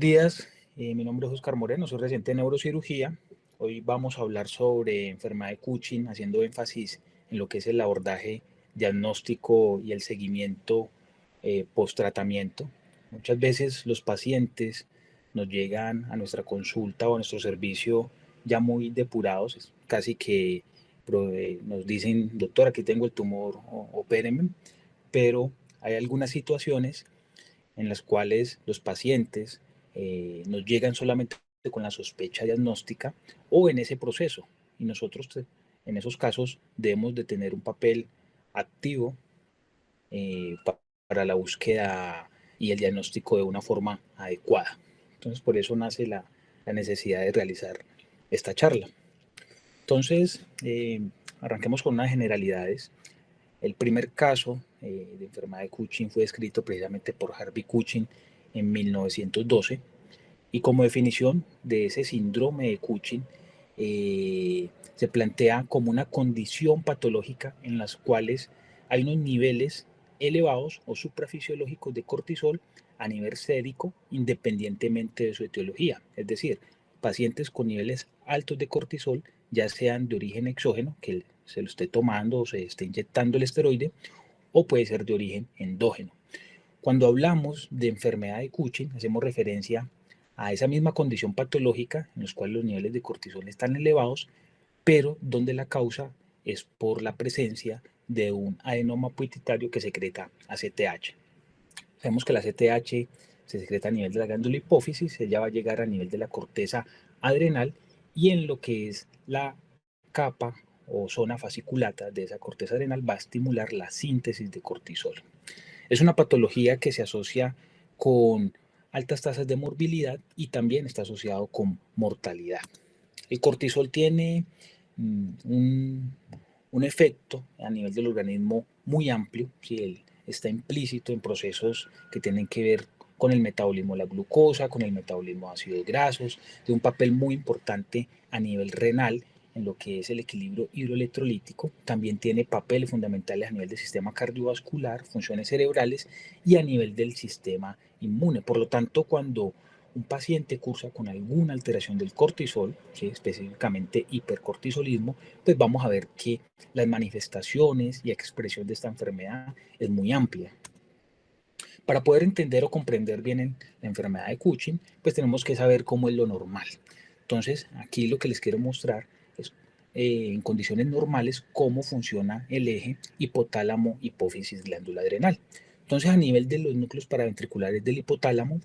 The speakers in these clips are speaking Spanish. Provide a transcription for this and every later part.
días, mi nombre es Oscar Moreno, soy residente de neurocirugía. Hoy vamos a hablar sobre enfermedad de Cushing, haciendo énfasis en lo que es el abordaje diagnóstico y el seguimiento post-tratamiento. Muchas veces los pacientes nos llegan a nuestra consulta o a nuestro servicio ya muy depurados, casi que nos dicen, doctor, aquí tengo el tumor, opéreme, pero hay algunas situaciones en las cuales los pacientes nos llegan solamente con la sospecha diagnóstica o en ese proceso. Y nosotros en esos casos debemos de tener un papel activo eh, para la búsqueda y el diagnóstico de una forma adecuada. Entonces por eso nace la necesidad de realizar esta charla. Entonces, arranquemos con unas generalidades. El primer caso de enfermedad de Cushing fue descrito precisamente por Harvey Cushing en 1912 y como definición de ese síndrome de Cushing se plantea como una condición patológica en las cuales hay unos niveles elevados o suprafisiológicos de cortisol a nivel sérico independientemente de su etiología, es decir, pacientes con niveles altos de cortisol, ya sean de origen exógeno, que se lo esté tomando o se esté inyectando el esteroide, o puede ser de origen endógeno. Cuando hablamos de enfermedad de Cushing, hacemos referencia a esa misma condición patológica en la cual los niveles de cortisol están elevados, pero donde la causa es por la presencia de un adenoma pituitario que secreta ACTH. Sabemos que la ACTH se secreta a nivel de la glándula hipófisis, ella va a llegar a nivel de la corteza adrenal y en lo que es la capa o zona fasciculata de esa corteza adrenal va a estimular la síntesis de cortisol. Es una patología que se asocia con altas tasas de morbilidad y también está asociado con mortalidad. El cortisol tiene un efecto a nivel del organismo muy amplio, ¿sí? Él está implícito en procesos que tienen que ver con el metabolismo de la glucosa, con el metabolismo de ácidos grasos, de un papel muy importante a nivel renal en lo que es el equilibrio hidroelectrolítico, también tiene papeles fundamentales a nivel del sistema cardiovascular, funciones cerebrales y a nivel del sistema inmune. Por lo tanto, cuando un paciente cursa con alguna alteración del cortisol, ¿sí? Específicamente hipercortisolismo, pues vamos a ver que las manifestaciones y expresión de esta enfermedad es muy amplia. Para poder entender o comprender bien la enfermedad de Cushing, pues tenemos que saber cómo es lo normal. Entonces, aquí lo que les quiero mostrar es en condiciones normales cómo funciona el eje hipotálamo, hipófisis, glándula adrenal. Entonces, a nivel de los núcleos paraventriculares del hipotálamo,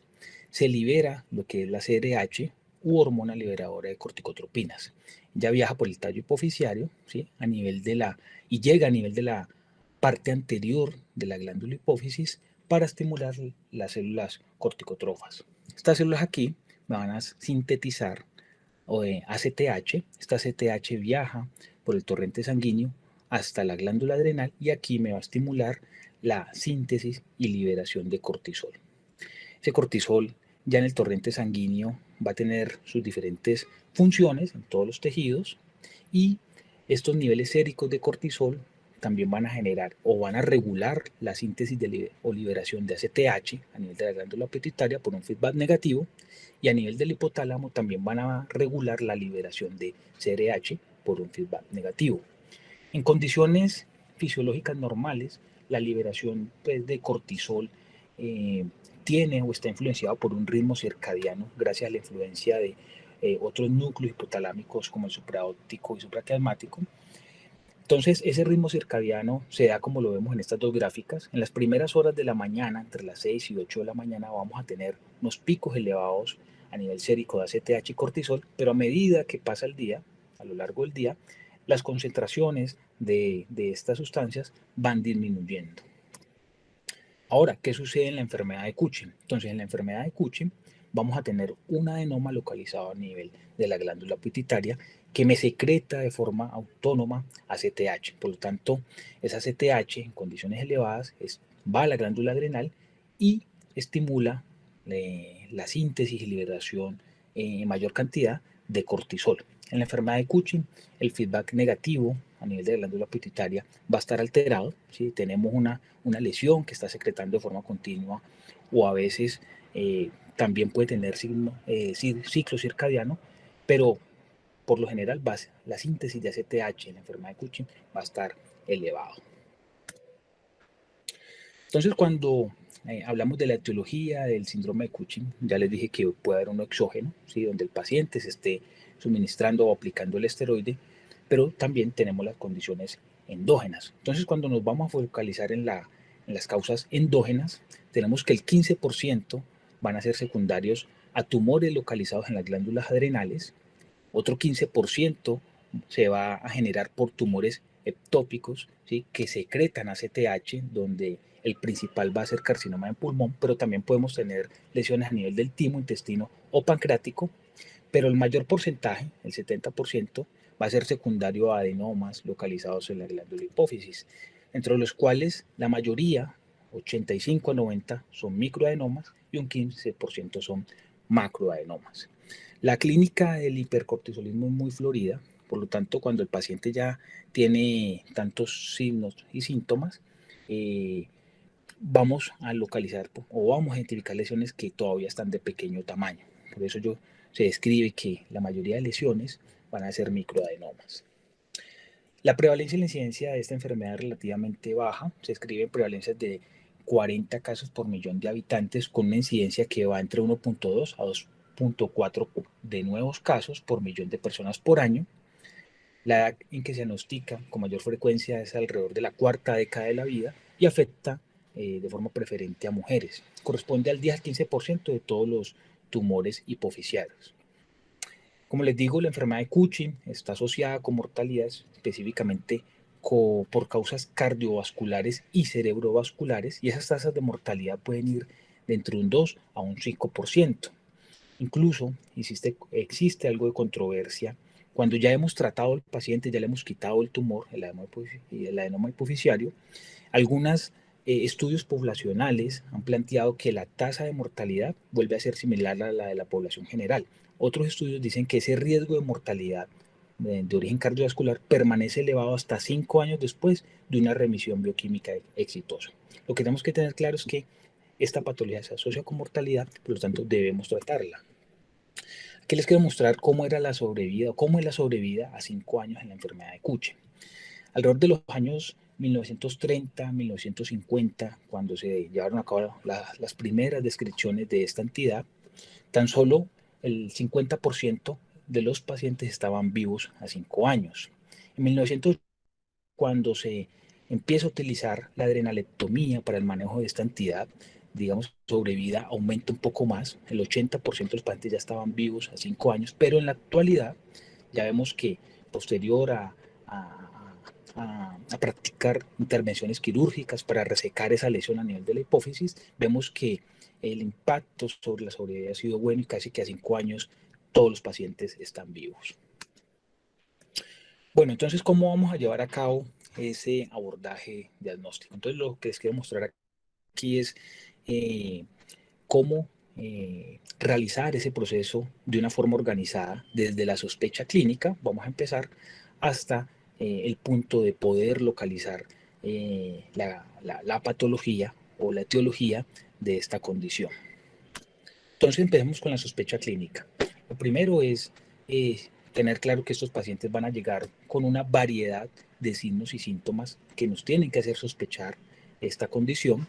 se libera lo que es la CRH u hormona liberadora de corticotropinas. Ya viaja por el tallo hipofisiario, ¿sí? A nivel de la, y llega a nivel de la parte anterior de la glándula hipófisis para estimular las células corticotrofas. Estas células aquí van a sintetizar ACTH. Esta ACTH viaja por el torrente sanguíneo hasta la glándula adrenal y aquí me va a estimular la síntesis y liberación de cortisol. Ese cortisol ya en el torrente sanguíneo va a tener sus diferentes funciones en todos los tejidos y estos niveles séricos de cortisol también van a generar o van a regular la síntesis o liberación de ACTH a nivel de la glándula pituitaria por un feedback negativo y a nivel del hipotálamo también van a regular la liberación de CRH por un feedback negativo. En condiciones fisiológicas normales, la liberación pues, de cortisol tiene o está influenciado por un ritmo circadiano gracias a la influencia de otros núcleos hipotalámicos como el supraóptico y supraquiasmático. Entonces, ese ritmo circadiano se da como lo vemos en estas dos gráficas. En las primeras horas de la mañana, entre las 6 y 8 de la mañana, vamos a tener unos picos elevados a nivel sérico de ACTH y cortisol, pero a medida que pasa el día, a lo largo del día, las concentraciones de estas sustancias van disminuyendo. Ahora, ¿qué sucede en la enfermedad de Cushing? Entonces, en la enfermedad de Cushing vamos a tener un adenoma localizado a nivel de la glándula pituitaria que me secreta de forma autónoma ACTH. Por lo tanto, esa ACTH en condiciones elevadas va a la glándula adrenal y estimula la síntesis y liberación en mayor cantidad de cortisol. En la enfermedad de Cushing, el feedback negativo a nivel de la glándula pituitaria va a estar alterado. ¿Sí? Tenemos una lesión que está secretando de forma continua o a veces también puede tener ciclo circadiano, pero por lo general la síntesis de ACTH en la enfermedad de Cushing va a estar elevado. Entonces, cuando hablamos de la etiología del síndrome de Cushing, ya les dije que puede haber uno exógeno, ¿sí? Donde el paciente se esté suministrando o aplicando el esteroide, pero también tenemos las condiciones endógenas. Entonces, cuando nos vamos a focalizar en las causas endógenas, tenemos que el 15% van a ser secundarios a tumores localizados en las glándulas adrenales, otro 15% se va a generar por tumores ectópicos, ¿sí? Que secretan ACTH, donde el principal va a ser carcinoma de pulmón, pero también podemos tener lesiones a nivel del timo, intestino o pancreático, pero el mayor porcentaje, el 70%, va a ser secundario a adenomas localizados en la glándula hipófisis, entre los cuales la mayoría, 85 a 90, son microadenomas y un 15% son macroadenomas. La clínica del hipercortisolismo es muy florida, por lo tanto, cuando el paciente ya tiene tantos signos y síntomas, vamos a localizar o vamos a identificar lesiones que todavía están de pequeño tamaño. Por eso se describe que la mayoría de lesiones van a ser microadenomas. La prevalencia y la incidencia de esta enfermedad es relativamente baja. Se escribe en prevalencias de 40 casos por millón de habitantes, con una incidencia que va entre 1.2 a 2.4 de nuevos casos por millón de personas por año. La edad en que se diagnostica con mayor frecuencia es alrededor de la cuarta década de la vida y afecta de forma preferente a mujeres. Corresponde al 10 al 15% de todos los tumores hipofisiarios. Como les digo, la enfermedad de Cushing está asociada con mortalidades específicamente por causas cardiovasculares y cerebrovasculares, y esas tasas de mortalidad pueden ir de entre un 2 a un 5%. Incluso existe algo de controversia cuando ya hemos tratado al paciente, ya le hemos quitado el tumor, el adenoma hipoficiario. Algunos estudios poblacionales han planteado que la tasa de mortalidad vuelve a ser similar a la de la población general. Otros estudios dicen que ese riesgo de mortalidad de origen cardiovascular permanece elevado hasta 5 años después de una remisión bioquímica exitosa. Lo que tenemos que tener claro es que esta patología se asocia con mortalidad, por lo tanto debemos tratarla. Aquí les quiero mostrar cómo era la sobrevida, o cómo es la sobrevida a 5 años en la enfermedad de Cushing. Alrededor de los años 1930, 1950, cuando se llevaron a cabo las primeras descripciones de esta entidad, tan solo el 50% de los pacientes estaban vivos a 5 años. En 1900, cuando se empieza a utilizar la adrenalectomía para el manejo de esta entidad, digamos, sobrevida aumenta un poco más, el 80% de los pacientes ya estaban vivos a 5 años, pero en la actualidad ya vemos que posterior a practicar intervenciones quirúrgicas para resecar esa lesión a nivel de la hipófisis, vemos que el impacto sobre la sobrevida ha sido bueno y casi que a 5 años todos los pacientes están vivos. Bueno, entonces, ¿cómo vamos a llevar a cabo ese abordaje diagnóstico? Entonces, lo que les quiero mostrar aquí es cómo realizar ese proceso de una forma organizada desde la sospecha clínica, vamos a empezar, hasta el punto de poder localizar la patología o la etiología de esta condición. Entonces empecemos con la sospecha clínica. Lo primero es tener claro que estos pacientes van a llegar con una variedad de signos y síntomas que nos tienen que hacer sospechar esta condición.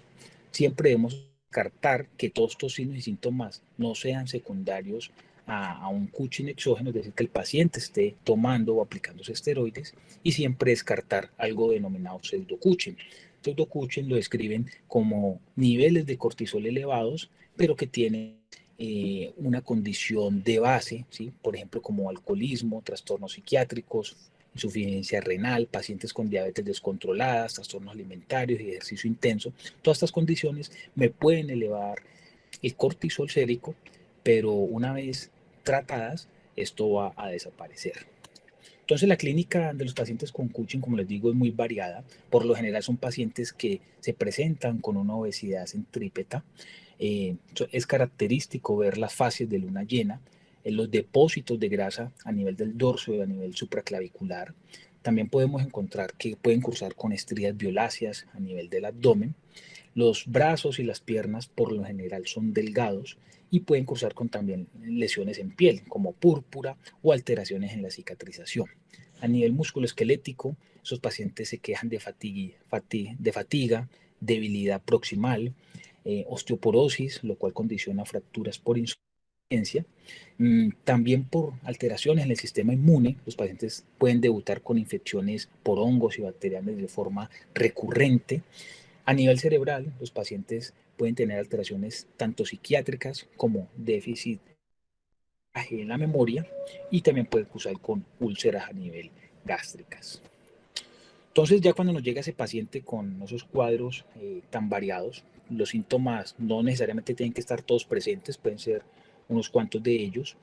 Siempre debemos descartar que todos estos signos y síntomas no sean secundarios a un Cushing exógeno, es decir, que el paciente esté tomando o aplicándose esteroides, y siempre descartar algo denominado pseudo-Cushing. Pseudo-Cushing lo describen como niveles de cortisol elevados, pero que tienen una condición de base, ¿sí? Por ejemplo, como alcoholismo, trastornos psiquiátricos, insuficiencia renal, pacientes con diabetes descontroladas, trastornos alimentarios y ejercicio intenso. Todas estas condiciones me pueden elevar el cortisol sérico, pero una vez tratadas, esto va a desaparecer. Entonces, la clínica de los pacientes con Cushing, como les digo, es muy variada. Por lo general son pacientes que se presentan con una obesidad centrípeta. Es característico ver las fases de luna llena, los depósitos de grasa a nivel del dorso y a nivel supraclavicular. También podemos encontrar que pueden cursar con estrías violáceas a nivel del abdomen. Los brazos y las piernas por lo general son delgados y pueden cursar con también lesiones en piel, como púrpura o alteraciones en la cicatrización. A nivel musculoesquelético, esos pacientes se quejan de fatiga, debilidad proximal, osteoporosis, lo cual condiciona fracturas por insuficiencia. También por alteraciones en el sistema inmune, los pacientes pueden debutar con infecciones por hongos y bacterianos de forma recurrente. A nivel cerebral, los pacientes pueden tener alteraciones tanto psiquiátricas como déficit en la memoria y también pueden cursar con úlceras a nivel gástricas. Entonces, ya cuando nos llega ese paciente con esos cuadros tan variados, los síntomas no necesariamente tienen que estar todos presentes, pueden ser unos cuantos de ellos.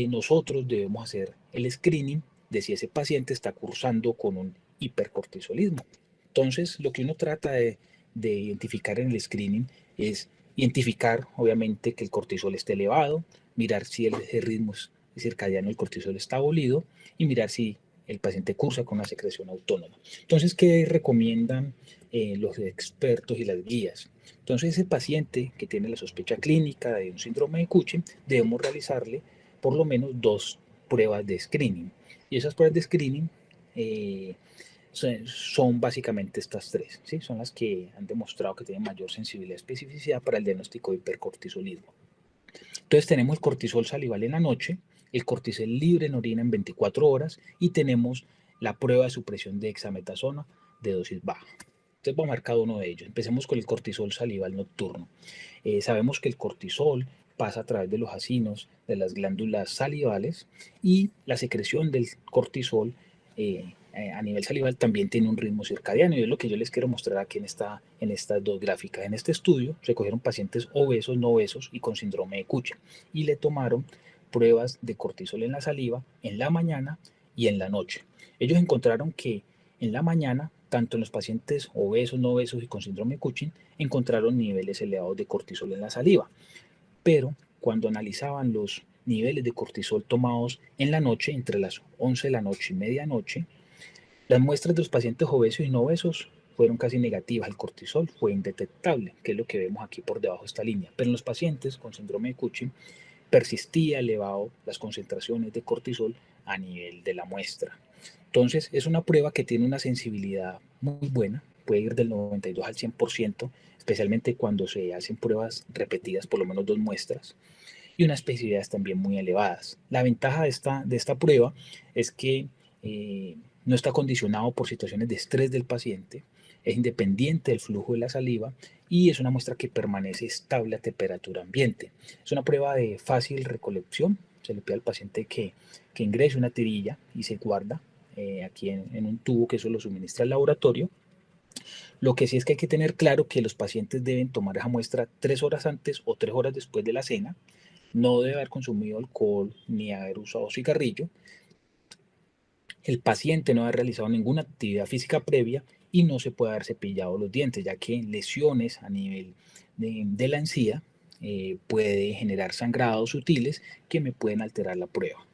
Nosotros debemos hacer el screening de si ese paciente está cursando con un hipercortisolismo. Entonces, lo que uno trata de identificar en el screening es identificar, obviamente, que el cortisol esté elevado, mirar si el ritmo circadiano del cortisol está abolido y mirar si el paciente cursa con una secreción autónoma. Entonces, ¿qué recomiendan los expertos y las guías? Entonces, ese paciente que tiene la sospecha clínica de un síndrome de Cushing, debemos realizarle por lo menos 2 pruebas de screening. Y esas pruebas de screening son básicamente estas 3, ¿sí? Son las que han demostrado que tienen mayor sensibilidad y especificidad para el diagnóstico de hipercortisolismo. Entonces tenemos el cortisol salival en la noche, el cortisol libre en orina en 24 horas y tenemos la prueba de supresión de hexametasona de dosis baja. Entonces vamos a ver cada uno de ellos. Empecemos con el cortisol salival nocturno. Sabemos que el cortisol pasa a través de los acinos de las glándulas salivales y la secreción del cortisol a nivel salival también tiene un ritmo circadiano y es lo que yo les quiero mostrar aquí en estas 2 gráficas. En este estudio se cogieron pacientes obesos, no obesos y con síndrome de Cushing y le tomaron pruebas de cortisol en la saliva en la mañana y en la noche. Ellos encontraron que en la mañana, tanto en los pacientes obesos, no obesos y con síndrome de Cushing, encontraron niveles elevados de cortisol en la saliva, pero cuando analizaban los niveles de cortisol tomados en la noche, entre las 11 de la noche y medianoche, las muestras de los pacientes obesos y no obesos fueron casi negativas. El cortisol fue indetectable, que es lo que vemos aquí por debajo de esta línea. Pero en los pacientes con síndrome de Cushing persistía elevado las concentraciones de cortisol a nivel de la muestra. Entonces, es una prueba que tiene una sensibilidad muy buena, puede ir del 92 al 100%, especialmente cuando se hacen pruebas repetidas, por lo menos 2 muestras, y unas especificidades también muy elevadas. La ventaja de esta prueba es que no está condicionado por situaciones de estrés del paciente, es independiente del flujo de la saliva y es una muestra que permanece estable a temperatura ambiente. Es una prueba de fácil recolección, se le pide al paciente que ingrese una tirilla y se guarda aquí en un tubo que eso lo suministra el laboratorio. Lo que sí es que hay que tener claro que los pacientes deben tomar esa muestra 3 horas antes o 3 horas después de la cena, no debe haber consumido alcohol ni haber usado cigarrillo, el paciente no ha realizado ninguna actividad física previa y no se puede haber cepillado los dientes, ya que lesiones a nivel de la encía puede generar sangrados sutiles que me pueden alterar la prueba.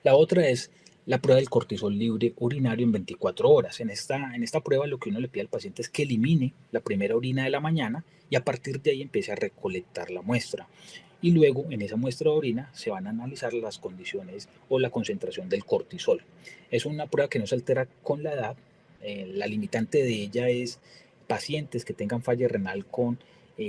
La otra es la prueba del cortisol libre urinario en 24 horas. En esta prueba lo que uno le pide al paciente es que elimine la primera orina de la mañana y a partir de ahí empiece a recolectar la muestra. Y luego en esa muestra de orina se van a analizar las condiciones o la concentración del cortisol. Es una prueba que no se altera con la edad. La limitante de ella es pacientes que tengan falla renal con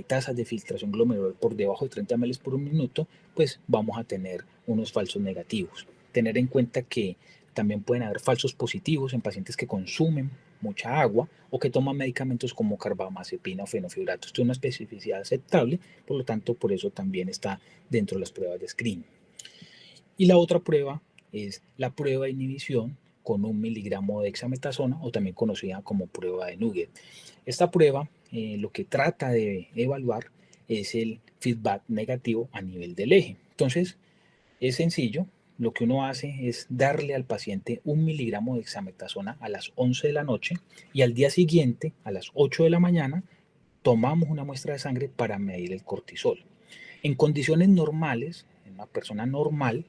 tasas de filtración glomerular por debajo de 30 ml por un minuto, pues vamos a tener unos falsos negativos. Tener en cuenta que también pueden haber falsos positivos en pacientes que consumen mucha agua o que toman medicamentos como carbamazepina o fenofibrato. Esto es una especificidad aceptable, por lo tanto, por eso también está dentro de las pruebas de screening. Y la otra prueba es la prueba de inhibición con 1 miligramo de hexametasona o también conocida como prueba de Nugget. Esta prueba lo que trata de evaluar es el feedback negativo a nivel del eje. Entonces, es sencillo, lo que uno hace es darle al paciente 1 miligramo de hexametasona a las 11 de la noche y al día siguiente, a las 8 de la mañana, tomamos una muestra de sangre para medir el cortisol. En condiciones normales, en una persona normal,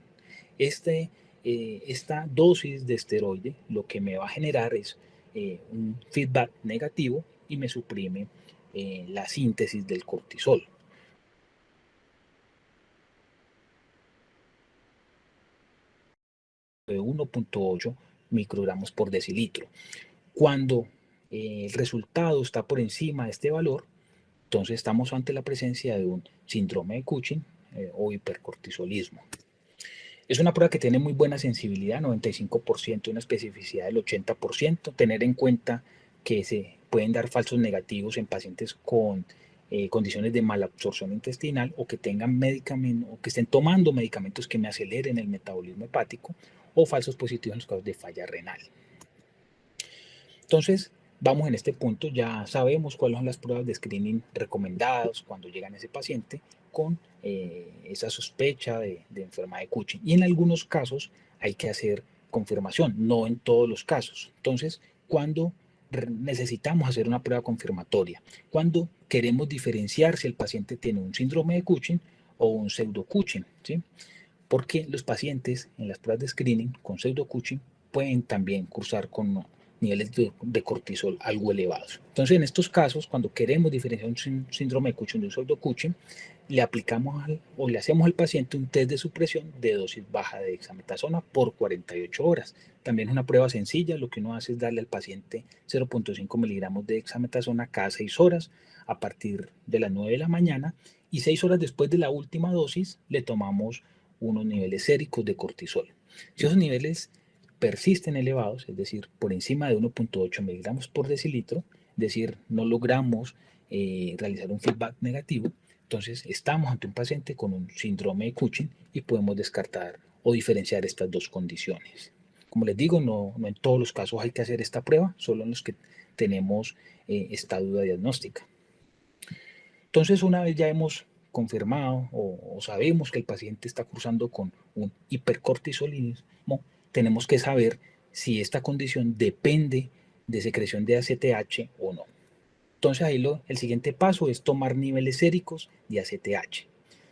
esta dosis de esteroide lo que me va a generar es un feedback negativo y me suprime la síntesis del cortisol. De 1.8 microgramos por decilitro. Cuando el resultado está por encima de este valor, entonces estamos ante la presencia de un síndrome de Cushing o hipercortisolismo. Es una prueba que tiene muy buena sensibilidad, 95%, una especificidad del 80%. Tener en cuenta que se pueden dar falsos negativos en pacientes con condiciones de malabsorción intestinal o que tengan medicamentos o que estén tomando medicamentos que me aceleren el metabolismo hepático, o falsos positivos en los casos de falla renal. Entonces, vamos en este punto, ya sabemos cuáles son las pruebas de screening recomendadas cuando llegan a ese paciente con esa sospecha de enfermedad de Cushing. Y en algunos casos hay que hacer confirmación, no en todos los casos. Entonces, cuando necesitamos hacer una prueba confirmatoria, cuando queremos diferenciar si el paciente tiene un síndrome de Cushing o un pseudo Cushing, ¿sí? Porque los pacientes en las pruebas de screening con pseudo Cushing pueden también cursar con niveles de cortisol algo elevados. Entonces, en estos casos, cuando queremos diferenciar un síndrome de Cushing de un pseudo Cushing, le aplicamos o le hacemos al paciente un test de supresión de dosis baja de dexametasona por 48 horas. También es una prueba sencilla, lo que uno hace es darle al paciente 0.5 miligramos de dexametasona cada 6 horas a partir de las 9 de la mañana, y 6 horas después de la última dosis le tomamos unos niveles séricos de cortisol. Si esos niveles persisten elevados, es decir, por encima de 1.8 miligramos por decilitro, es decir, no logramos realizar un feedback negativo, entonces estamos ante un paciente con un síndrome de Cushing y podemos descartar o diferenciar estas dos condiciones. Como les digo, no en todos los casos hay que hacer esta prueba, solo en los que tenemos esta duda diagnóstica. Entonces, una vez ya hemos confirmado o sabemos que el paciente está cursando con un hipercortisolismo, tenemos que saber si esta condición depende de secreción de ACTH o no. Entonces, ahí el siguiente paso es tomar niveles séricos de ACTH.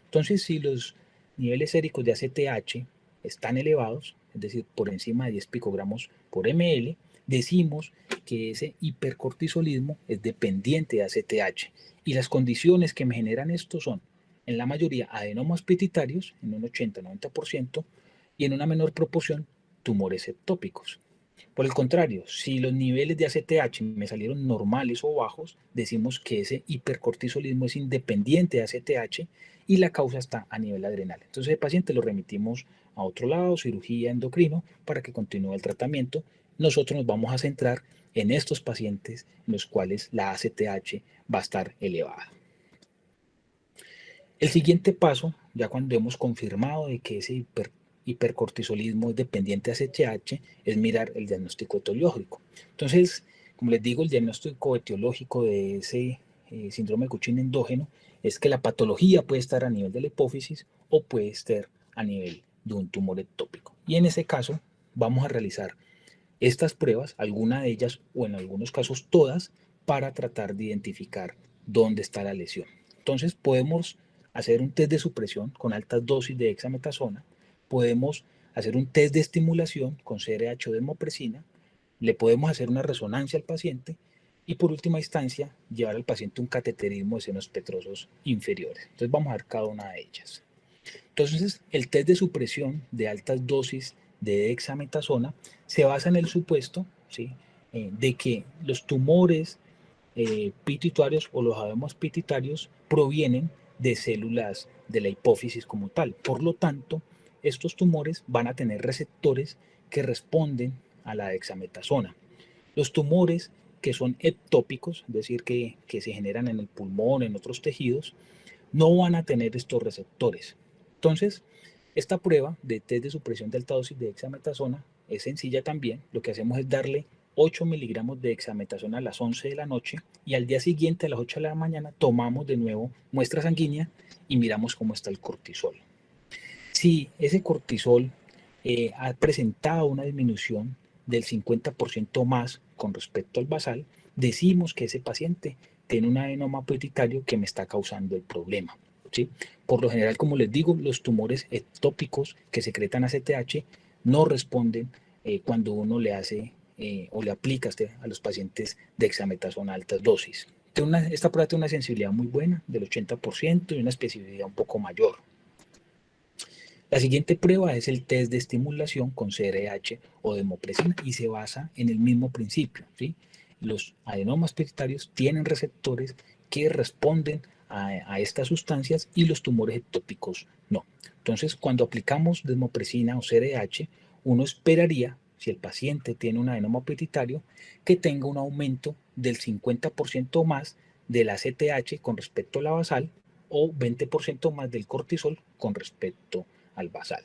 Entonces, si los niveles séricos de ACTH están elevados, es decir, por encima de 10 picogramos por ml, decimos que ese hipercortisolismo es dependiente de ACTH. Y las condiciones que me generan esto son, en la mayoría, adenomas pituitarios, en un 80-90%, y en una menor proporción, tumores ectópicos. Por el contrario, si los niveles de ACTH me salieron normales o bajos, decimos que ese hipercortisolismo es independiente de ACTH y la causa está a nivel adrenal. Entonces el paciente lo remitimos a otro lado, cirugía endocrino, para que continúe el tratamiento. Nosotros nos vamos a centrar en estos pacientes en los cuales la ACTH va a estar elevada. El siguiente paso, ya cuando hemos confirmado de que ese hipercortisolismo es dependiente de ACTH, es mirar el diagnóstico etiológico. Entonces, como les digo, el diagnóstico etiológico de ese síndrome de Cushing endógeno es que la patología puede estar a nivel de la hipófisis o puede estar a nivel de un tumor ectópico. Y en ese caso, vamos a realizar estas pruebas, alguna de ellas o en algunos casos todas, para tratar de identificar dónde está la lesión. Entonces, podemos hacer un test de supresión con altas dosis de dexametasona, podemos hacer un test de estimulación con CRH o desmopresina, le podemos hacer una resonancia al paciente y por última instancia llevar al paciente un cateterismo de senos petrosos inferiores. Entonces vamos a ver cada una de ellas. Entonces el test de supresión de altas dosis de dexametasona se basa en el supuesto, ¿sí?, de que los tumores pituitarios o los adenos pituitarios provienen de células de la hipófisis como tal. Por lo tanto, estos tumores van a tener receptores que responden a la dexametasona. Los tumores que son ectópicos, es decir, que se generan en el pulmón, en otros tejidos, no van a tener estos receptores. Entonces, esta prueba de test de supresión de alta dosis de dexametasona es sencilla también. Lo que hacemos es darle 8 miligramos de dexametasona a las 11 de la noche y al día siguiente a las 8 de la mañana tomamos de nuevo muestra sanguínea y miramos cómo está el cortisol. Si ese cortisol ha presentado una disminución del 50% más con respecto al basal, decimos que ese paciente tiene un adenoma pituitario que me está causando el problema, ¿sí? Por lo general, como les digo, los tumores ectópicos que secretan ACTH no responden cuando uno le hace o le aplica a los pacientes dexametasona a altas dosis. Esta prueba tiene una sensibilidad muy buena, del 80%, y una especificidad un poco mayor. La siguiente prueba es el test de estimulación con CRH o desmopresina y se basa en el mismo principio, ¿sí? Los adenomas pituitarios tienen receptores que responden a estas sustancias y los tumores ectópicos no. Entonces, cuando aplicamos desmopresina o CRH, uno esperaría, si el paciente tiene un adenoma pituitario, que tenga un aumento del 50% más de la CTH con respecto a la basal o 20% más del cortisol con respecto al basal.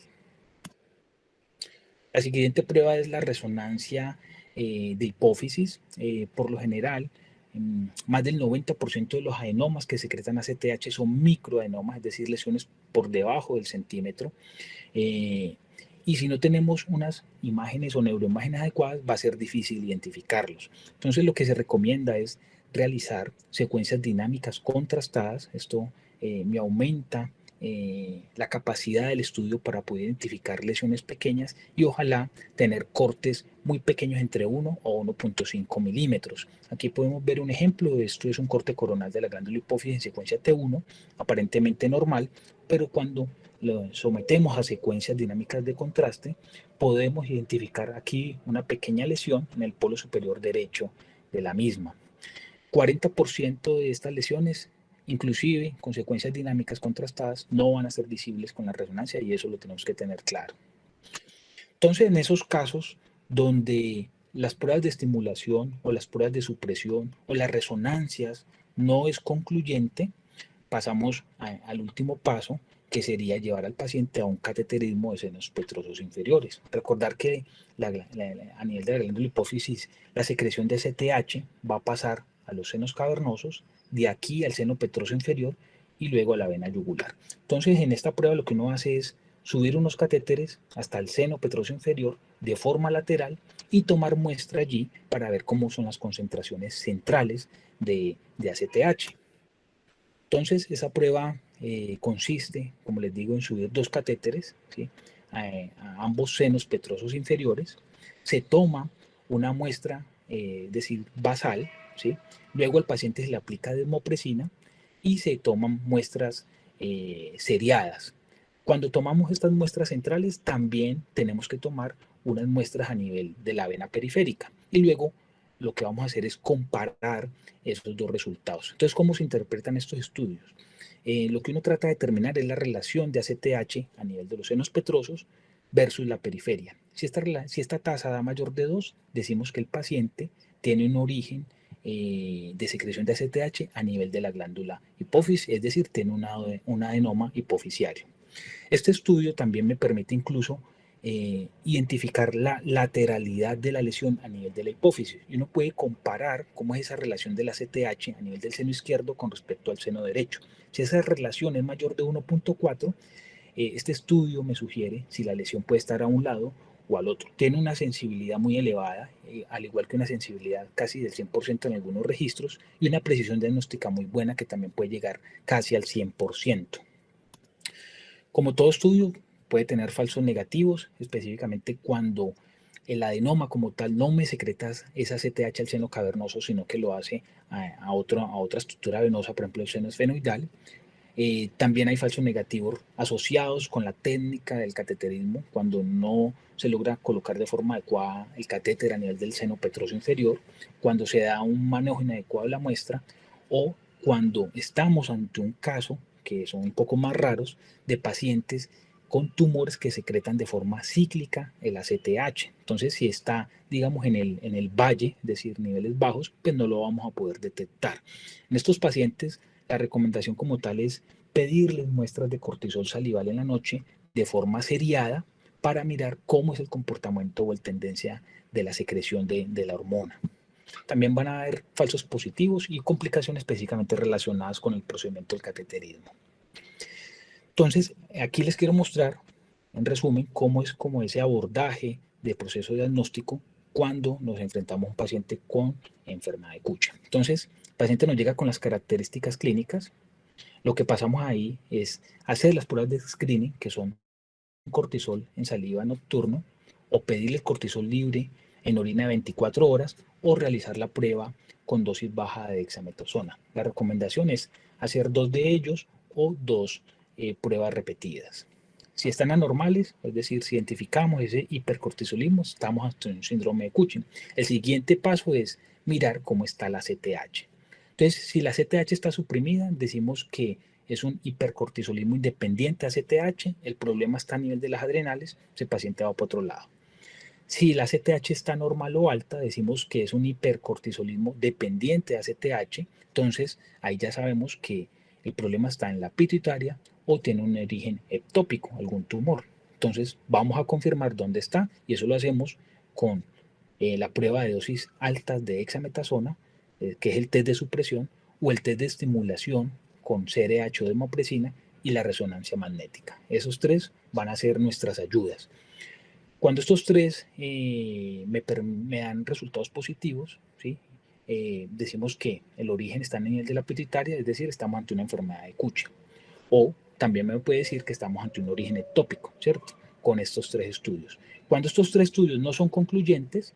La siguiente prueba es la resonancia de hipófisis. Por lo general, más del 90% de los adenomas que secretan ACTH son microadenomas, es decir, lesiones por debajo del centímetro. Y si no tenemos unas imágenes o neuroimágenes adecuadas, va a ser difícil identificarlos. Entonces, lo que se recomienda es realizar secuencias dinámicas contrastadas. Esto me aumenta la capacidad del estudio para poder identificar lesiones pequeñas y ojalá tener cortes muy pequeños entre 1 o 1.5 milímetros. Aquí podemos ver un ejemplo. Esto es un corte coronal de la glándula hipófisis en secuencia T1, aparentemente normal, pero cuando lo sometemos a secuencias dinámicas de contraste, podemos identificar aquí una pequeña lesión en el polo superior derecho de la misma. 40% de estas lesiones, inclusive con secuencias dinámicas contrastadas, no van a ser visibles con la resonancia y eso lo tenemos que tener claro. Entonces, en esos casos donde las pruebas de estimulación o las pruebas de supresión o las resonancias no es concluyente, pasamos al último paso, que sería llevar al paciente a un cateterismo de senos petrosos inferiores. Recordar que a nivel de la glándula hipófisis, la secreción de ACTH va a pasar a los senos cavernosos, de aquí al seno petroso inferior y luego a la vena yugular. Entonces, en esta prueba lo que uno hace es subir unos catéteres hasta el seno petroso inferior de forma lateral y tomar muestra allí para ver cómo son las concentraciones centrales de ACTH. Entonces, esa prueba consiste, como les digo, en subir dos catéteres, ¿sí?, a ambos senos petrosos inferiores. Se toma una muestra, es decir, basal, ¿sí? Luego al paciente se le aplica desmopresina y se toman muestras seriadas. Cuando tomamos estas muestras centrales, también tenemos que tomar unas muestras a nivel de la vena periférica. Y luego lo que vamos a hacer es comparar esos dos resultados. Entonces, ¿cómo se interpretan estos estudios? Lo que uno trata de determinar es la relación de ACTH a nivel de los senos petrosos versus la periferia. Si esta tasa da mayor de 2, decimos que el paciente tiene un origen de secreción de ACTH a nivel de la glándula hipófisis, es decir, tiene un adenoma hipofisiario. Este estudio también me permite incluso identificar la lateralidad de la lesión a nivel de la hipófisis. Y uno puede comparar cómo es esa relación de la CTH a nivel del seno izquierdo con respecto al seno derecho. Si esa relación es mayor de 1.4, este estudio me sugiere si la lesión puede estar a un lado o al otro. Tiene una sensibilidad muy elevada, al igual que una sensibilidad casi del 100% en algunos registros, y una precisión diagnóstica muy buena que también puede llegar casi al 100%. Como todo estudio, puede tener falsos negativos, específicamente cuando el adenoma como tal no me secreta esa CTH al seno cavernoso, sino que lo hace a otra estructura venosa, por ejemplo el seno esfenoidal. También hay falsos negativos asociados con la técnica del cateterismo, cuando no se logra colocar de forma adecuada el catéter a nivel del seno petroso inferior, cuando se da un manejo inadecuado de la muestra o cuando estamos ante un caso, que son un poco más raros, de pacientes con tumores que secretan de forma cíclica el ACTH. Entonces, si está, digamos, en el valle, es decir, niveles bajos, pues no lo vamos a poder detectar. En estos pacientes, la recomendación como tal es pedirles muestras de cortisol salival en la noche de forma seriada para mirar cómo es el comportamiento o la tendencia de la secreción de la hormona. También van a haber falsos positivos y complicaciones específicamente relacionadas con el procedimiento del cateterismo. Entonces, aquí les quiero mostrar, en resumen, cómo es como ese abordaje de proceso diagnóstico cuando nos enfrentamos a un paciente con enfermedad de Kucha. Entonces, el paciente nos llega con las características clínicas. Lo que pasamos ahí es hacer las pruebas de screening, que son cortisol en saliva nocturno, o pedirle cortisol libre en orina de 24 horas o realizar la prueba con dosis baja de dexametasona. La recomendación es hacer 2 de ellos o 2 pruebas repetidas. Si están anormales, es decir, si identificamos ese hipercortisolismo, estamos ante un síndrome de Cushing. El siguiente paso es mirar cómo está la CTH. Entonces, si la CTH está suprimida, decimos que es un hipercortisolismo independiente a CTH, el problema está a nivel de las adrenales, ese paciente va para otro lado. Si la CTH está normal o alta, decimos que es un hipercortisolismo dependiente a CTH, entonces ahí ya sabemos que el problema está en la pituitaria o tiene un origen ectópico, algún tumor. Entonces vamos a confirmar dónde está y eso lo hacemos con la prueba de dosis altas de dexametasona, que es el test de supresión, o el test de estimulación con CRH o desmopresina y la resonancia magnética. Esos tres van a ser nuestras ayudas. Cuando estos tres me dan resultados positivos, ¿sí? Decimos que el origen está en el nivel de la pituitaria, es decir, estamos ante una enfermedad de Cushing. O también me puede decir que estamos ante un origen ectópico, ¿cierto? Con estos tres estudios. Cuando estos tres estudios no son concluyentes,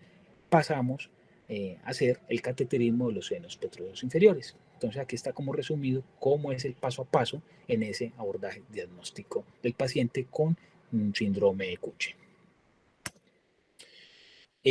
pasamos a hacer el cateterismo de los senos petrosos inferiores. Entonces aquí está como resumido cómo es el paso a paso en ese abordaje diagnóstico del paciente con un síndrome de Cushing.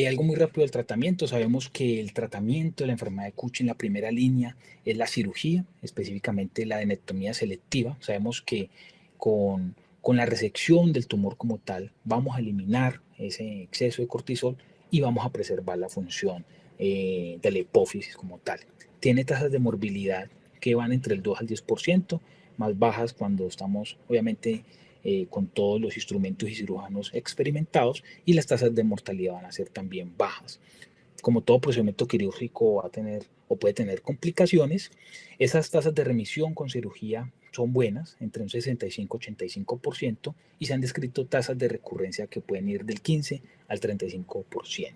Algo muy rápido del tratamiento. Sabemos que el tratamiento de la enfermedad de Cushing, la primera línea, es la cirugía, específicamente la adenectomía selectiva. Sabemos que con la resección del tumor como tal, vamos a eliminar ese exceso de cortisol y vamos a preservar la función de la hipófisis como tal. Tiene tasas de morbilidad que van entre el 2 al 10%, más bajas cuando estamos, obviamente, con todos los instrumentos y cirujanos experimentados, y las tasas de mortalidad van a ser también bajas. Como todo procedimiento quirúrgico va a tener o puede tener complicaciones, esas tasas de remisión con cirugía son buenas, entre un 65 y 85%, y se han descrito tasas de recurrencia que pueden ir del 15 al 35%.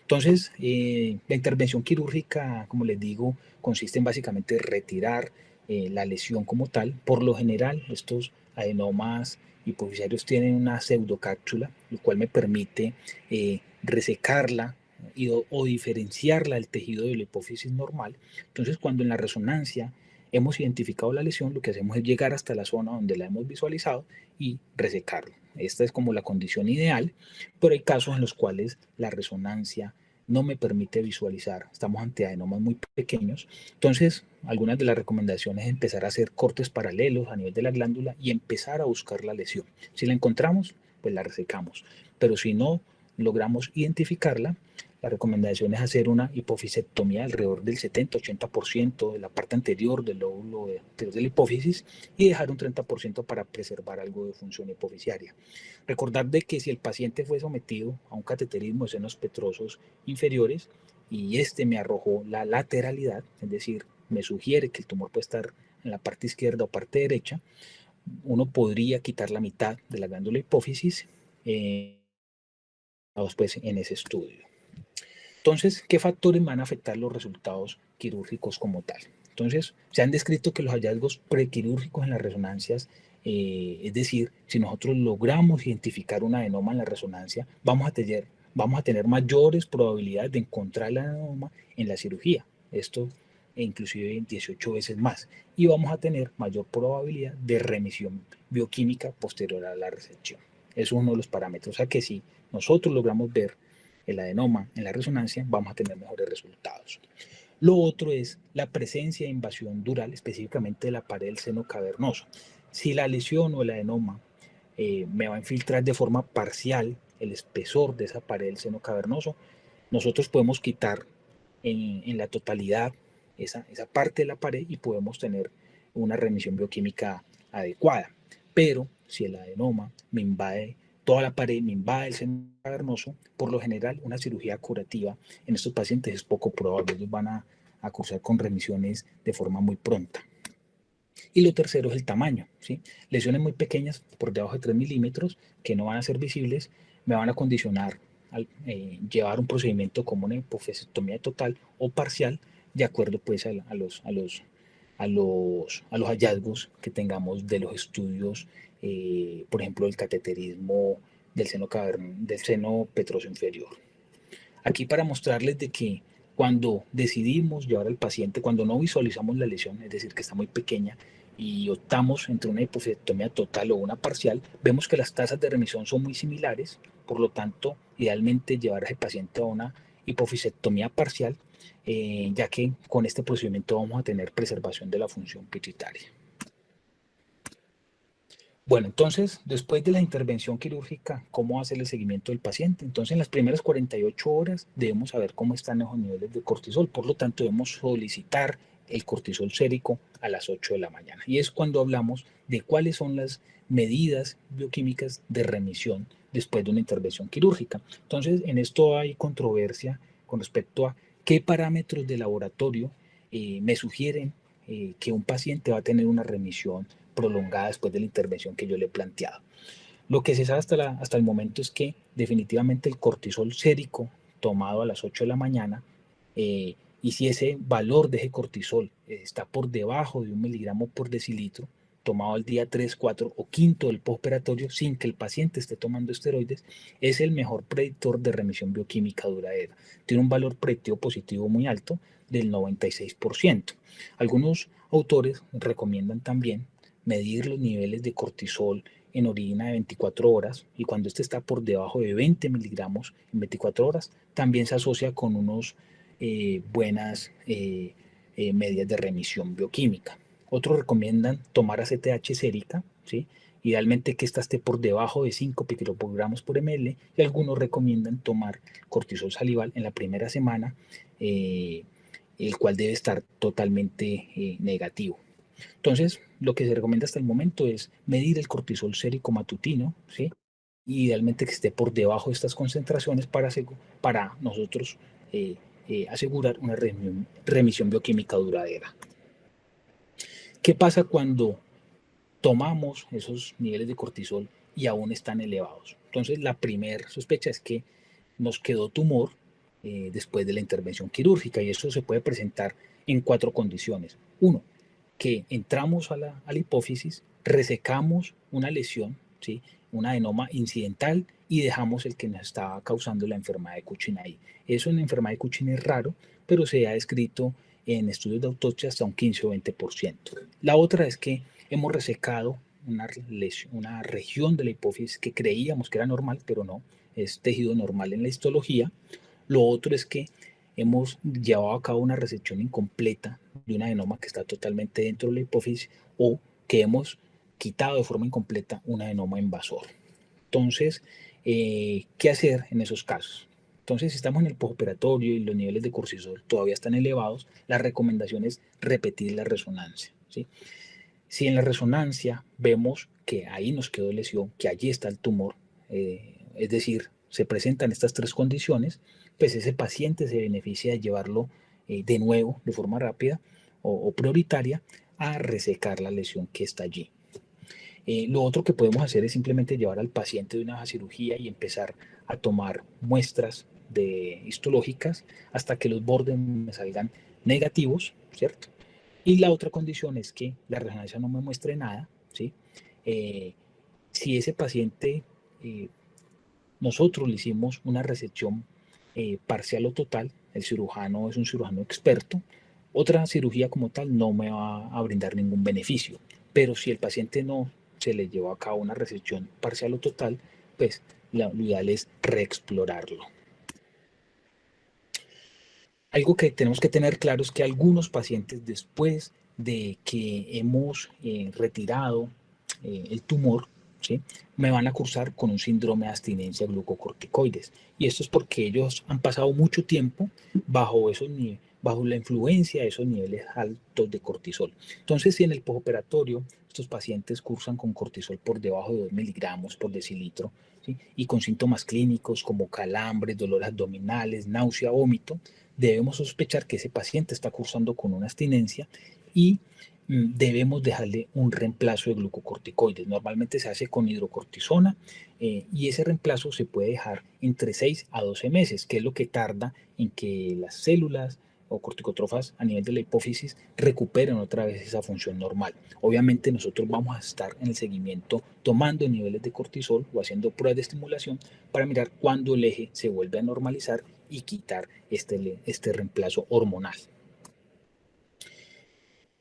Entonces, la intervención quirúrgica, como les digo, consiste en básicamente retirar la lesión como tal. Por lo general, estos adenomas hipofisarios tienen una pseudocápsula, lo cual me permite resecarla o diferenciarla del tejido de la hipófisis normal. Entonces, cuando en la resonancia hemos identificado la lesión, lo que hacemos es llegar hasta la zona donde la hemos visualizado y resecarlo. Esta es como la condición ideal, pero hay casos en los cuales la resonancia no me permite visualizar. Estamos ante adenomas muy pequeños. Entonces, algunas de las recomendaciones es empezar a hacer cortes paralelos a nivel de la glándula y empezar a buscar la lesión. Si la encontramos, pues la resecamos. Pero si no logramos identificarla, la recomendación es hacer una hipofisectomía alrededor del 70-80% de la parte anterior del lóbulo de la hipófisis y dejar un 30% para preservar algo de función hipofisiaria. Recordar de que si el paciente fue sometido a un cateterismo de senos petrosos inferiores y este me arrojó la lateralidad, es decir, me sugiere que el tumor puede estar en la parte izquierda o parte derecha, uno podría quitar la mitad de la glándula hipófisis pues, en ese estudio. Entonces, ¿qué factores van a afectar los resultados quirúrgicos como tal? Entonces, se han descrito que los hallazgos prequirúrgicos en las resonancias, es decir, si nosotros logramos identificar un adenoma en la resonancia, vamos a tener mayores probabilidades de encontrar el adenoma en la cirugía. Esto inclusive 18 veces más. Y vamos a tener mayor probabilidad de remisión bioquímica posterior a la resección. Eso es uno de los parámetros. O sea que si nosotros logramos ver el adenoma en la resonancia, vamos a tener mejores resultados. Lo otro es la presencia de invasión dural, específicamente de la pared del seno cavernoso. Si la lesión o el adenoma me va a infiltrar de forma parcial el espesor de esa pared del seno cavernoso, nosotros podemos quitar en la totalidad esa parte de la pared y podemos tener una remisión bioquímica adecuada. Pero si el adenoma me invade toda la pared, me invade el seno cavernoso, por lo general una cirugía curativa en estos pacientes es poco probable. Ellos van a cursar con remisiones de forma muy pronta. Y lo tercero es el tamaño, ¿sí? Lesiones muy pequeñas, por debajo de 3 milímetros, que no van a ser visibles, me van a condicionar al llevar un procedimiento como una hipofisectomía total o parcial, de acuerdo pues a los hallazgos que tengamos de los estudios, por ejemplo, el cateterismo del seno petroso inferior. Aquí para mostrarles de que cuando decidimos llevar al paciente, cuando no visualizamos la lesión, es decir, que está muy pequeña, y optamos entre una hipofisectomía total o una parcial, vemos que las tasas de remisión son muy similares, por lo tanto, idealmente llevar a ese paciente a una hipofisectomía parcial, ya que con este procedimiento vamos a tener preservación de la función pituitaria. Bueno, entonces, después de la intervención quirúrgica, ¿cómo hacer el seguimiento del paciente? Entonces, en las primeras 48 horas debemos saber cómo están los niveles de cortisol. Por lo tanto, debemos solicitar el cortisol sérico a las 8 de la mañana. Y es cuando hablamos de cuáles son las medidas bioquímicas de remisión después de una intervención quirúrgica. Entonces, en esto hay controversia con respecto a qué parámetros de laboratorio me sugieren que un paciente va a tener una remisión prolongada después de la intervención que yo le he planteado. Lo que se sabe hasta el momento es que definitivamente el cortisol sérico tomado a las 8 de la mañana, y si ese valor de ese cortisol está por debajo de 1 miligramo por decilitro, tomado al día 3, 4 o quinto del postoperatorio sin que el paciente esté tomando esteroides, es el mejor predictor de remisión bioquímica duradera. Tiene un valor predictivo positivo muy alto del 96%. Algunos autores recomiendan también medir los niveles de cortisol en orina de 24 horas y cuando este está por debajo de 20 miligramos en 24 horas, también se asocia con unos buenas medidas de remisión bioquímica. Otros recomiendan tomar ACTH sérica, ¿sí? Idealmente que esta esté por debajo de 5 picogramos por ml, y algunos recomiendan tomar cortisol salival en la primera semana, el cual debe estar totalmente negativo. Entonces, lo que se recomienda hasta el momento es medir el cortisol sérico matutino, ¿sí? Y idealmente que esté por debajo de estas concentraciones para nosotros asegurar una remisión bioquímica duradera. ¿Qué pasa cuando tomamos esos niveles de cortisol y aún están elevados? Entonces, la primera sospecha es que nos quedó tumor después de la intervención quirúrgica y eso se puede presentar en 4 condiciones. Uno, que entramos a la hipófisis, resecamos una lesión, ¿sí? Un adenoma incidental y dejamos el que nos estaba causando la enfermedad de Cushing ahí. Eso en la enfermedad de Cushing es raro, pero se ha descrito en estudios de autopsia hasta un 15 o 20%. La otra es que hemos resecado una región de la hipófisis que creíamos que era normal, pero no, es tejido normal en la histología. Lo otro es que hemos llevado a cabo una resección incompleta de un adenoma que está totalmente dentro de la hipófisis o que hemos quitado de forma incompleta un adenoma invasor. Entonces, ¿qué hacer en esos casos? Entonces, si estamos en el postoperatorio y los niveles de cortisol todavía están elevados, la recomendación es repetir la resonancia, ¿sí? Si en la resonancia vemos que ahí nos quedó lesión, que allí está el tumor, es decir, se presentan estas 3 condiciones, pues ese paciente se beneficia de llevarlo de nuevo, de forma rápida o prioritaria, a resecar la lesión que está allí. Lo otro que podemos hacer es simplemente llevar al paciente de una cirugía y empezar a tomar muestras histológicas hasta que los bordes me salgan negativos, ¿cierto? Y la otra condición es que la resonancia no me muestre nada, ¿sí? Si ese paciente, nosotros le hicimos una resección parcial o total, el cirujano es un cirujano experto, otra cirugía como tal no me va a brindar ningún beneficio. Pero si el paciente no se le llevó a cabo una resección parcial o total, pues lo ideal es reexplorarlo. Algo que tenemos que tener claro es que algunos pacientes, después de que hemos retirado el tumor, ¿sí? Me van a cursar con un síndrome de abstinencia a glucocorticoides. Y esto es porque ellos han pasado mucho tiempo bajo la influencia de esos niveles altos de cortisol. Entonces, si en el postoperatorio estos pacientes cursan con cortisol por debajo de 2 miligramos por decilitro, ¿sí? Y con síntomas clínicos como calambres, dolores abdominales, náusea, vómito, debemos sospechar que ese paciente está cursando con una abstinencia y debemos dejarle un reemplazo de glucocorticoides. Normalmente se hace con hidrocortisona y ese reemplazo se puede dejar entre 6 a 12 meses, que es lo que tarda en que las células o corticotrofas a nivel de la hipófisis recuperen otra vez esa función normal. Obviamente nosotros vamos a estar en el seguimiento tomando niveles de cortisol o haciendo pruebas de estimulación para mirar cuándo el eje se vuelve a normalizar y quitar este reemplazo hormonal.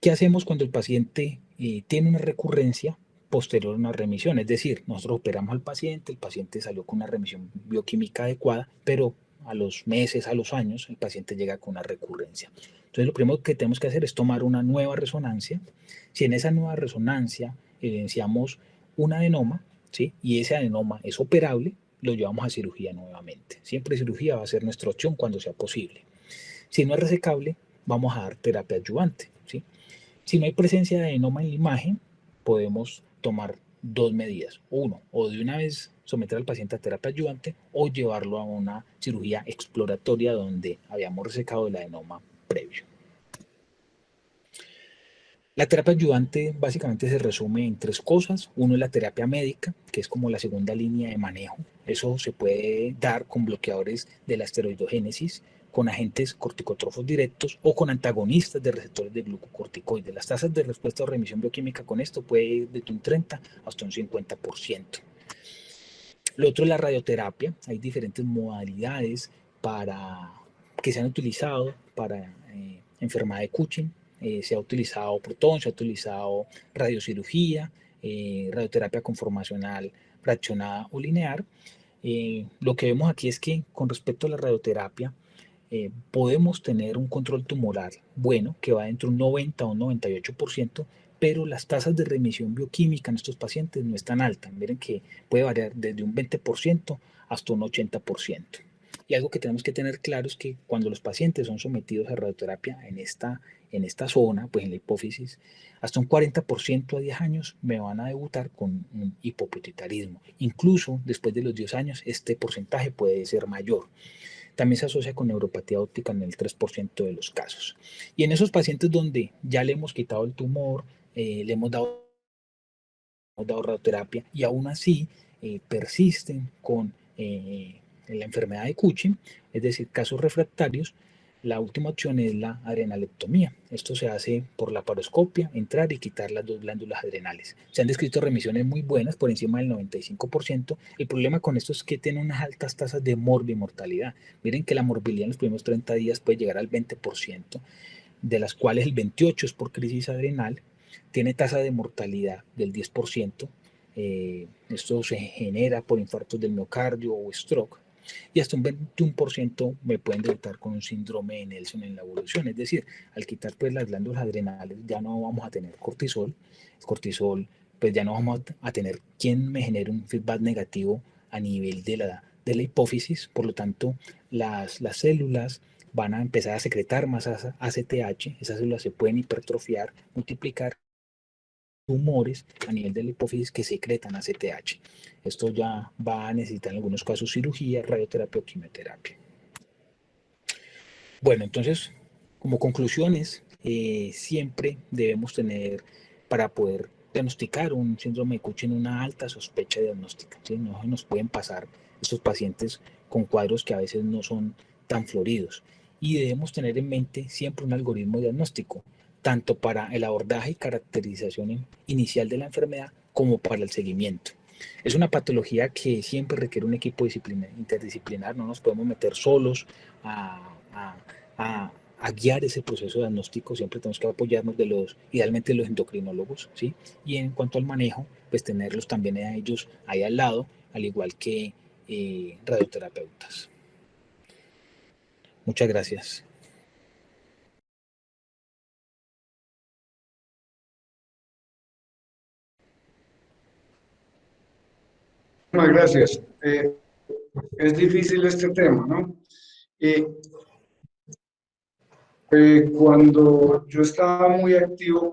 ¿Qué hacemos cuando el paciente tiene una recurrencia posterior a una remisión? Es decir, nosotros operamos al paciente, el paciente salió con una remisión bioquímica adecuada, pero a los meses, a los años, el paciente llega con una recurrencia. Entonces, lo primero que tenemos que hacer es tomar una nueva resonancia. Si en esa nueva resonancia evidenciamos un adenoma, ¿sí? Y ese adenoma es operable, lo llevamos a cirugía nuevamente. Siempre cirugía va a ser nuestra opción cuando sea posible. Si no es resecable, vamos a dar terapia adyuvante, ¿sí? Si no hay presencia de adenoma en la imagen, podemos tomar dos medidas. Uno, o de una vez someter al paciente a terapia adyuvante o llevarlo a una cirugía exploratoria donde habíamos resecado el adenoma previo. La terapia adyuvante básicamente se resume en tres cosas. Uno es la terapia médica, que es como la segunda línea de manejo. Eso se puede dar con bloqueadores de la esteroidogénesis, con agentes corticotrófos directos o con antagonistas de receptores de glucocorticoides. Las tasas de respuesta o remisión bioquímica con esto puede ir desde un 30 hasta un 50%. Lo otro es la radioterapia. Hay diferentes modalidades que se han utilizado para enfermedad de Cushing. Se ha utilizado proton, se ha utilizado radiocirugía, radioterapia conformacional fraccionada o lineal. Lo que vemos aquí es que con respecto a la radioterapia, podemos tener un control tumoral bueno, que va entre un 90 o un 98%, pero las tasas de remisión bioquímica en estos pacientes no están altas. Miren que puede variar desde un 20% hasta un 80%. Y algo que tenemos que tener claro es que cuando los pacientes son sometidos a radioterapia en esta zona, pues en la hipófisis, hasta un 40% a 10 años me van a debutar con un hipopituitarismo. Incluso después de los 10 años, este porcentaje puede ser mayor. También se asocia con neuropatía óptica en el 3% de los casos. Y en esos pacientes donde ya le hemos quitado el tumor, le hemos dado radioterapia y aún así persisten con la enfermedad de Cushing, es decir, casos refractarios, la última opción es la adrenalectomía. Esto se hace por la paroscopia, entrar y quitar las dos glándulas adrenales. Se han descrito remisiones muy buenas, por encima del 95%. El problema con esto es que tienen unas altas tasas de morbimortalidad. Miren que la morbilidad en los primeros 30 días puede llegar al 20%, de las cuales el 28% es por crisis adrenal, tiene tasa de mortalidad del 10%. Esto se genera por infartos del miocardio o stroke, y hasta un 21% me pueden debutar con un síndrome de Nelson en la evolución. Es decir, al quitar pues las glándulas adrenales ya no vamos a tener cortisol. El cortisol, pues ya no vamos a tener quien me genere un feedback negativo a nivel de la hipófisis. Por lo tanto, las células van a empezar a secretar más ACTH. Esas células se pueden hipertrofiar, multiplicar, tumores a nivel de la hipófisis que secretan ACTH. Esto ya va a necesitar en algunos casos cirugía, radioterapia o quimioterapia. Bueno, entonces, como conclusiones, siempre debemos tener, para poder diagnosticar un síndrome de Cushing, una alta sospecha diagnóstica. ¿Sí? No nos pueden pasar estos pacientes con cuadros que a veces no son tan floridos. Y debemos tener en mente siempre un algoritmo diagnóstico, tanto para el abordaje y caracterización inicial de la enfermedad como para el seguimiento. Es una patología que siempre requiere un equipo interdisciplinar, no nos podemos meter solos a, a guiar ese proceso diagnóstico, siempre tenemos que apoyarnos idealmente de los endocrinólogos, ¿sí? Y en cuanto al manejo, pues tenerlos también a ellos ahí al lado, al igual que radioterapeutas. Muchas gracias. Muchas gracias. Es difícil este tema, ¿no? Eh, Cuando yo estaba muy activo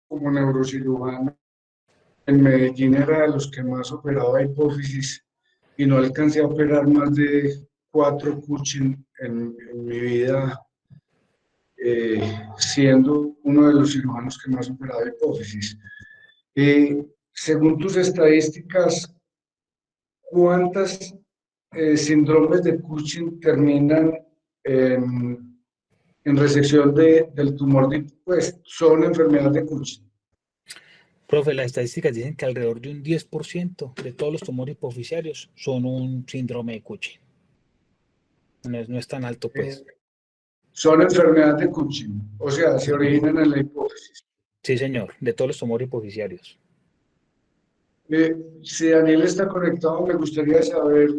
como neurocirujano, en Medellín era de los que más operaba hipófisis y no alcancé a operar más de 4 Cushing en mi vida, siendo uno de los cirujanos que más operaba hipófisis. Según tus estadísticas, ¿cuántas síndromes de Cushing terminan en en resección del tumor, pues son enfermedades de Cushing. Profe, las estadísticas dicen que alrededor de un 10% de todos los tumores hipoficiarios son un síndrome de Cushing. No es tan alto, Eh, pues. son enfermedades de Cushing, o sea, se originan en la hipófisis. Sí, señor, de todos los tumores hipoficiarios. Si Daniel está conectado, me gustaría saber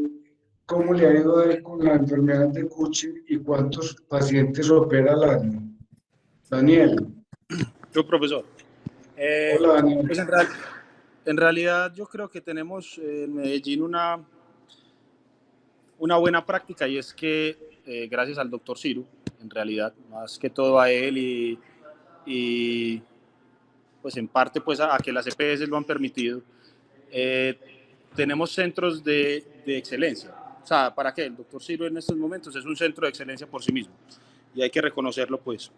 cómo le ha ido a él con la enfermedad de Cushing y cuántos pacientes opera al año. Daniel. Yo, profesor. Hola, Daniel. Pues en realidad yo creo que tenemos en Medellín una buena práctica, y es que gracias al doctor Ciro, en realidad, más que todo a él y pues en parte pues a que las EPS lo han permitido, eh, tenemos centros de excelencia. O sea, ¿para qué? El doctor Ciro en estos momentos es un centro de excelencia por sí mismo y hay que reconocerlo, pues.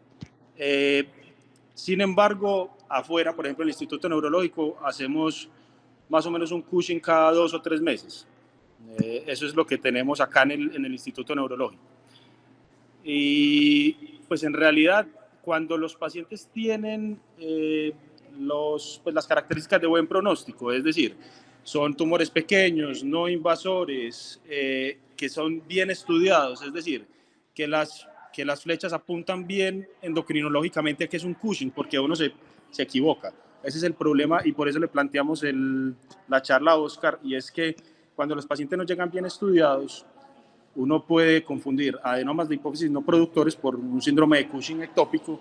Eh, Sin embargo, afuera, por ejemplo, en el Instituto Neurológico, hacemos más o menos un Cushing cada 2 o 3 meses. Eso es lo que tenemos acá en el Instituto Neurológico. Y pues en realidad, cuando los pacientes tienen pues, las características de buen pronóstico, es decir, son tumores pequeños, no invasores, que son bien estudiados, es decir, que las flechas apuntan bien endocrinológicamente a que es un Cushing, porque uno se equivoca. Ese es el problema y por eso le planteamos la charla a Oscar, y es que cuando los pacientes no llegan bien estudiados, uno puede confundir adenomas de hipófisis no productores por un síndrome de Cushing ectópico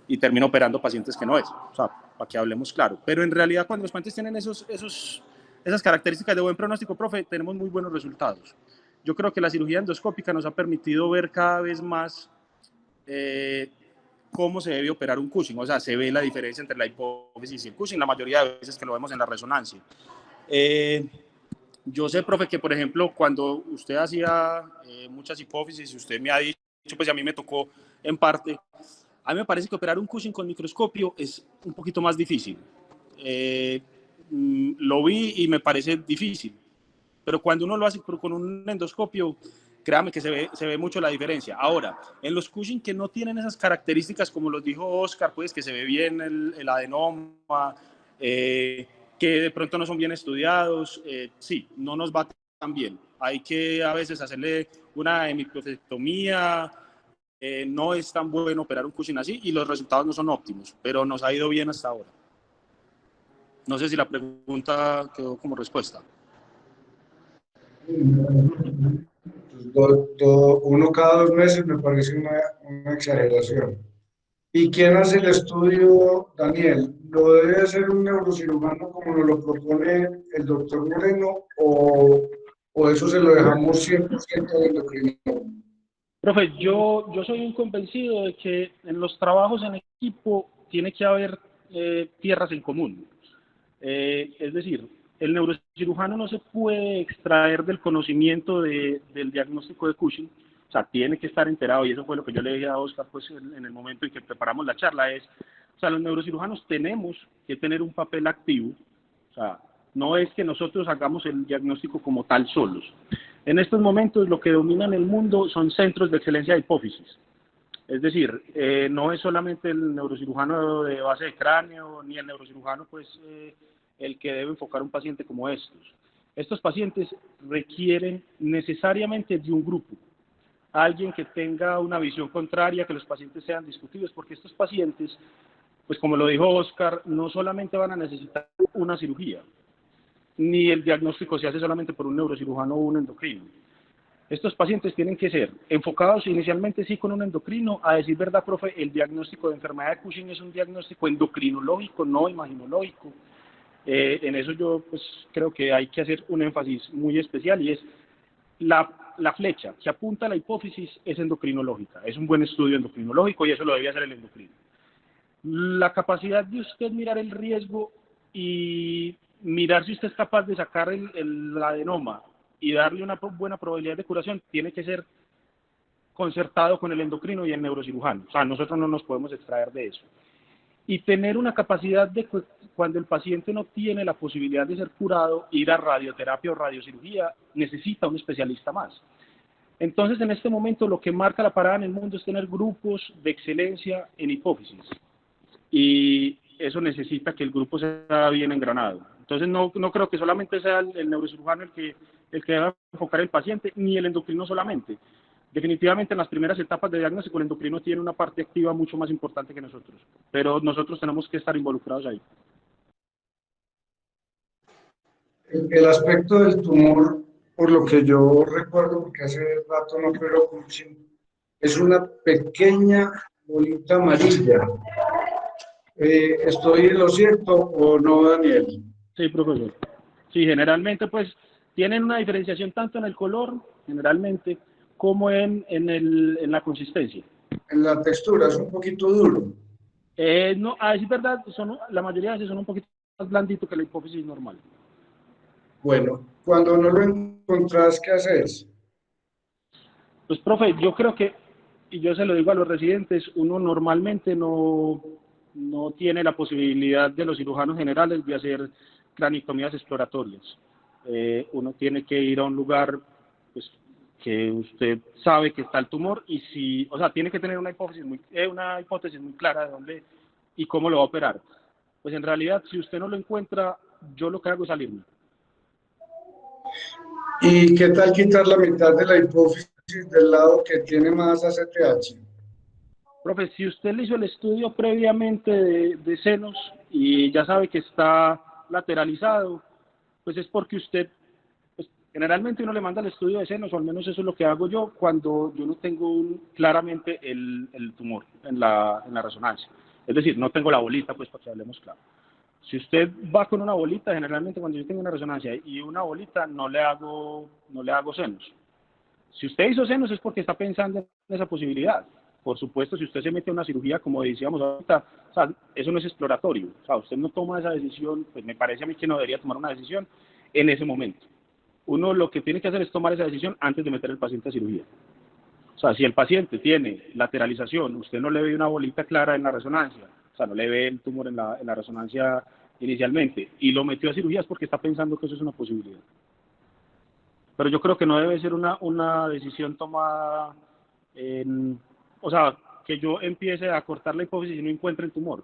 y termina operando pacientes que no es. O sea, para que hablemos claro. Pero en realidad, cuando los pacientes tienen esas características de buen pronóstico, profe, tenemos muy buenos resultados. Yo creo que la cirugía endoscópica nos ha permitido ver cada vez más cómo se debe operar un Cushing. O sea, se ve la diferencia entre la hipófisis y el Cushing, la mayoría de veces que lo vemos en la resonancia. Yo sé, profe, que por ejemplo, cuando usted hacía muchas hipófisis y usted me ha dicho, pues a mí me tocó en parte, a mí me parece que operar un Cushing con microscopio es un poquito más difícil. Lo vi y me parece difícil, pero cuando uno lo hace con un endoscopio, créame que se ve mucho la diferencia. Ahora, en los Cushing que no tienen esas características, como los dijo Oscar, pues que se ve bien el adenoma, que de pronto no son bien estudiados, sí, no nos va tan bien. Hay que a veces hacerle una hemiploidectomía, no es tan bueno operar un Cushing así y los resultados no son óptimos, pero nos ha ido bien hasta ahora. No sé si la pregunta quedó como respuesta. Uno cada 2 meses me parece una exageración. ¿Y quién hace el estudio, Daniel? ¿Lo debe hacer un neurocirujano como nos lo propone el doctor Moreno o eso se lo dejamos 100% al endocrinólogo? Profe, yo soy un convencido de que en los trabajos en equipo tiene que haber tierras en común. Es decir, el neurocirujano no se puede extraer del conocimiento del diagnóstico de Cushing, o sea, tiene que estar enterado, y eso fue lo que yo le dije a Oscar pues, en el momento en que preparamos la charla, o sea, los neurocirujanos tenemos que tener un papel activo, o sea, no es que nosotros hagamos el diagnóstico como tal solos. En estos momentos lo que domina en el mundo son centros de excelencia de hipófisis. Es decir, no es solamente el neurocirujano de base de cráneo ni el neurocirujano pues, el que debe enfocar un paciente como estos. Estos pacientes requieren necesariamente de un grupo, alguien que tenga una visión contraria, que los pacientes sean discutidos, porque estos pacientes, pues como lo dijo Oscar, no solamente van a necesitar una cirugía, ni el diagnóstico se hace solamente por un neurocirujano o un endocrino. Estos pacientes tienen que ser enfocados inicialmente sí con un endocrino. A decir verdad, profe, el diagnóstico de enfermedad de Cushing es un diagnóstico endocrinológico, no imaginológico. En eso yo pues creo que hay que hacer un énfasis muy especial, y es la flecha que apunta a la hipófisis es endocrinológica, es un buen estudio endocrinológico y eso lo debe hacer el endocrino. La capacidad de usted mirar el riesgo y mirar si usted es capaz de sacar el adenoma y darle una buena probabilidad de curación tiene que ser concertado con el endocrino y el neurocirujano. O sea, nosotros no nos podemos extraer de eso. Y tener una capacidad de, cuando el paciente no tiene la posibilidad de ser curado, ir a radioterapia o radiocirugía, necesita un especialista más. Entonces, en este momento, lo que marca la parada en el mundo es tener grupos de excelencia en hipófisis. Y eso necesita que el grupo sea bien engranado. Entonces, no creo que solamente sea el neurocirujano el que deba enfocar el paciente, ni el endocrino solamente. Definitivamente, en las primeras etapas de diagnóstico, el endocrino tiene una parte activa mucho más importante que nosotros, pero nosotros tenemos que estar involucrados ahí. El aspecto del tumor, por lo que yo recuerdo, porque hace rato no opero coaching, es una pequeña bolita amarilla. ¿Estoy en lo cierto o no, Daniel? Sí, profesor. Sí, generalmente pues tienen una diferenciación tanto en el color, generalmente, como en la consistencia. En la textura es un poquito duro. No, a decir verdad, la mayoría de veces son un poquito más blanditos que la hipófisis normal. Bueno, cuando no lo encontrás, ¿qué haces? Pues, profe, yo creo que, y yo se lo digo a los residentes, uno normalmente no tiene la posibilidad de los cirujanos generales de hacer craniotomías exploratorias. Uno tiene que ir a un lugar pues, que usted sabe que está el tumor y o sea, tiene que tener una hipótesis muy clara de dónde y cómo lo va a operar. Pues en realidad, si usted no lo encuentra, yo lo que hago es salirme. ¿Y qué tal quitar la mitad de la hipófisis del lado que tiene más ACTH? Profe, si usted le hizo el estudio previamente de senos y ya sabe que está lateralizado, pues es porque usted, pues generalmente uno le manda el estudio de senos, o al menos eso es lo que hago yo cuando yo no tengo claramente el tumor en la resonancia. Es decir, no tengo la bolita, pues para que hablemos claro. Si usted va con una bolita, generalmente cuando yo tengo una resonancia y una bolita, no le hago senos. Si usted hizo senos es porque está pensando en esa posibilidad. Por supuesto, si usted se mete a una cirugía, como decíamos ahorita, o sea, eso no es exploratorio. O sea, usted no toma esa decisión, pues me parece a mí que no debería tomar una decisión en ese momento. Uno lo que tiene que hacer es tomar esa decisión antes de meter al paciente a cirugía. O sea, si el paciente tiene lateralización, usted no le ve una bolita clara en la resonancia, o sea, no le ve el tumor en la resonancia inicialmente, y lo metió a cirugía es porque está pensando que eso es una posibilidad. Pero yo creo que no debe ser una decisión tomada o sea, que yo empiece a cortar la hipófisis y no encuentre el tumor.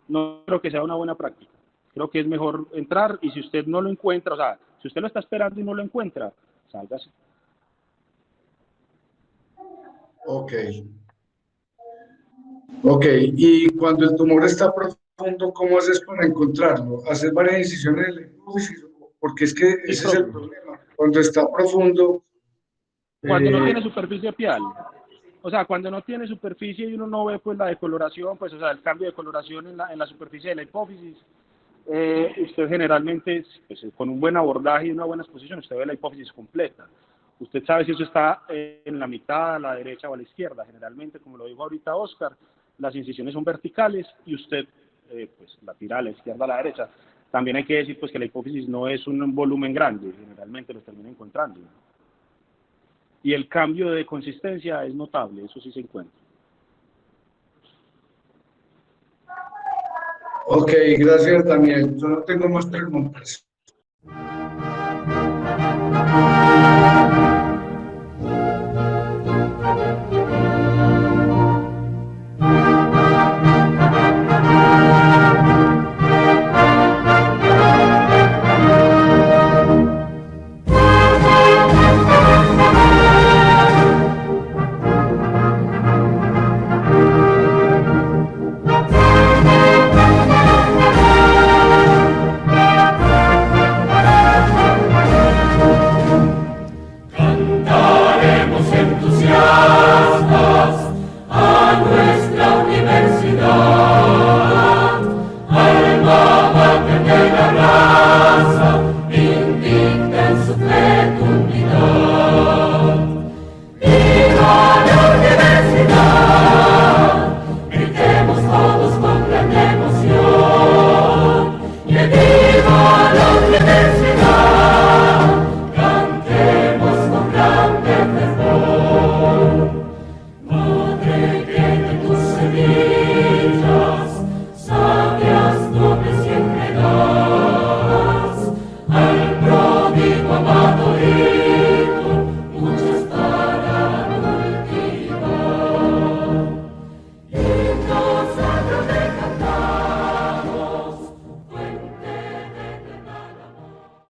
No creo que sea una buena práctica. Creo que es mejor entrar y si usted no lo encuentra, o sea, si usted lo está esperando y no lo encuentra, sálgase. Ok. Ok, y cuando el tumor está profundo, ¿cómo haces para encontrarlo? ¿Haces varias incisiones en la hipófisis? Porque es que Sí, ese es el profe. problema. Cuando está profundo, Cuando no eh, tiene superficie pial, o sea, cuando no tiene superficie y uno no ve pues la decoloración, pues o sea, el cambio de coloración en la superficie de la hipófisis, usted generalmente, pues, con un buen abordaje y una buena exposición, usted ve la hipófisis completa. Usted sabe si eso está en la mitad, a la derecha o a la izquierda. Generalmente, como lo dijo ahorita Oscar, las incisiones son verticales y usted pues la tira a la izquierda a la derecha. También hay que decir pues que la hipófisis no es un volumen grande, generalmente lo termina encontrando. Y el cambio de consistencia es notable, eso sí se encuentra. ok, gracias Daniel. Yo no tengo más preguntas.